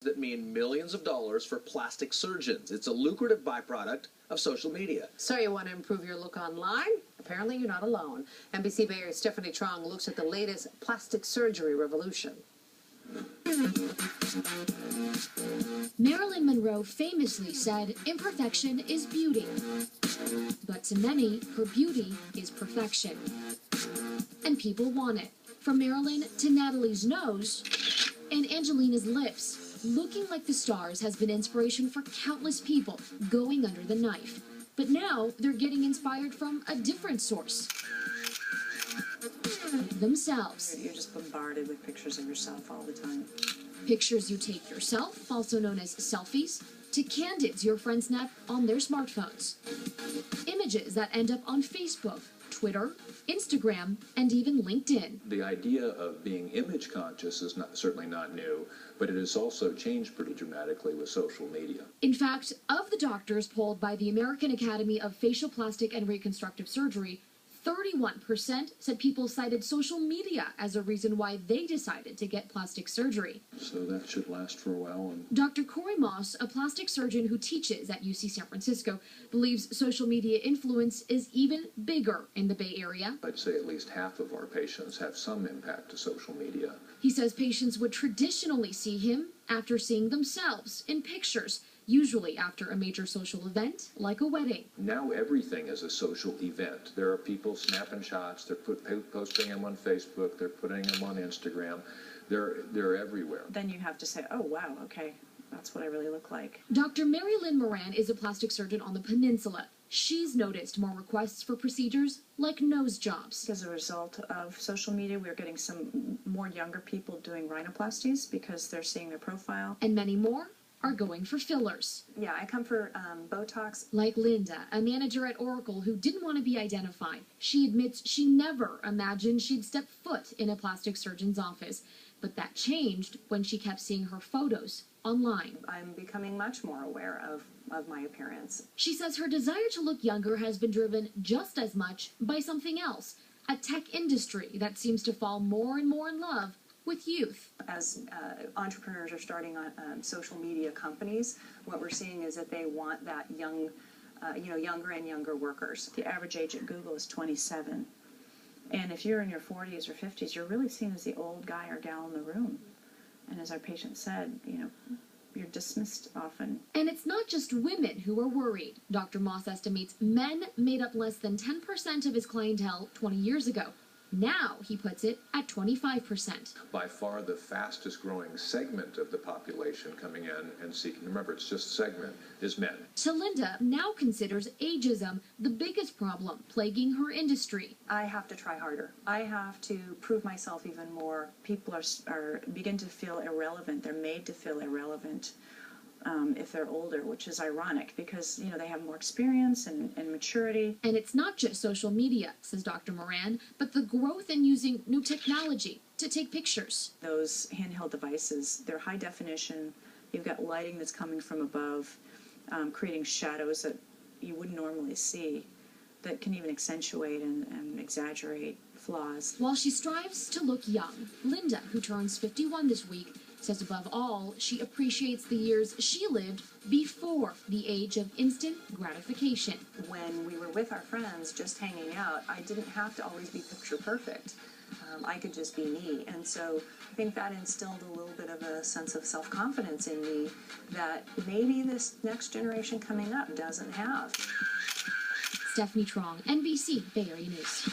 that mean millions of dollars for plastic surgeons. It's a lucrative byproduct of social media. So you want to improve your look online? Apparently you're not alone. NBC Bay Area's Stephanie Trong looks at the latest plastic surgery revolution. Marilyn Monroe famously said, "Imperfection is beauty." But to many, her beauty is perfection. And people want it. From Marilyn to Natalie's nose and Angelina's lips. Looking like the stars has been inspiration for countless people going under the knife. But now they're getting inspired from a different source. Themselves. You're just bombarded with pictures of yourself all the time. Pictures you take yourself, also known as selfies, to candids your friends snap on their smartphones. Images that end up on Facebook, Twitter, Instagram, and even LinkedIn. The idea of being image conscious is certainly not new, but it has also changed pretty dramatically with social media. In fact, of the doctors polled by the American Academy of Facial Plastic and Reconstructive Surgery, 31% said people cited social media as a reason why they decided to get plastic surgery. So that should last for a while. Dr. Maas, a plastic surgeon who teaches at UC San Francisco, believes social media influence is even bigger in the Bay Area. I'd say at least half of our patients have some impact to social media. He says patients would traditionally see him after seeing themselves in pictures, usually after a major social event like a wedding. Now everything is a social event. There are people snapping shots, they're posting them on Facebook, they're putting them on Instagram. They're everywhere. Then you have to say, oh wow, okay, that's what I really look like. Dr. Mary Lynn Moran is a plastic surgeon on the peninsula. She's noticed more requests for procedures like nose jobs. As a result of social media, we're getting some more younger people doing rhinoplasties because they're seeing their profile. And many more are going for fillers. Yeah, I come for Botox. Like Linda, a manager at Oracle who didn't want to be identified. She admits she never imagined she'd step foot in a plastic surgeon's office. But that changed when she kept seeing her photos online. I'm becoming much more aware of my appearance. She says her desire to look younger has been driven just as much by something else, a tech industry that seems to fall more and more in love with youth. As entrepreneurs are starting on social media companies, what we're seeing is that they want that young, younger and younger workers. The average age at Google is 27. And if you're in your 40s or 50s, you're really seen as the old guy or gal in the room. And as our patient said, you're dismissed often. And it's not just women who are worried. Dr. Maas estimates men made up less than 10% of his clientele 20 years ago. Now, he puts it at 25%. By far the fastest growing segment of the population coming in and seeking, remember it's just segment, is men. So Linda now considers ageism the biggest problem plaguing her industry. I have to try harder. I have to prove myself even more. People are begin to feel irrelevant. They're made to feel irrelevant if they're older, which is ironic because, they have more experience and maturity. And it's not just social media, says Dr. Moran, but the growth in using new technology to take pictures. Those handheld devices, they're high definition. You've got lighting that's coming from above, creating shadows that you wouldn't normally see that can even accentuate and exaggerate flaws. While she strives to look young, Linda, who turns 51 this week, says above all, she appreciates the years she lived before the age of instant gratification. When we were with our friends just hanging out, I didn't have to always be picture perfect. I could just be me. And so I think that instilled a little bit of a sense of self-confidence in me that maybe this next generation coming up doesn't have. Stephanie Trong, NBC Bay Area News.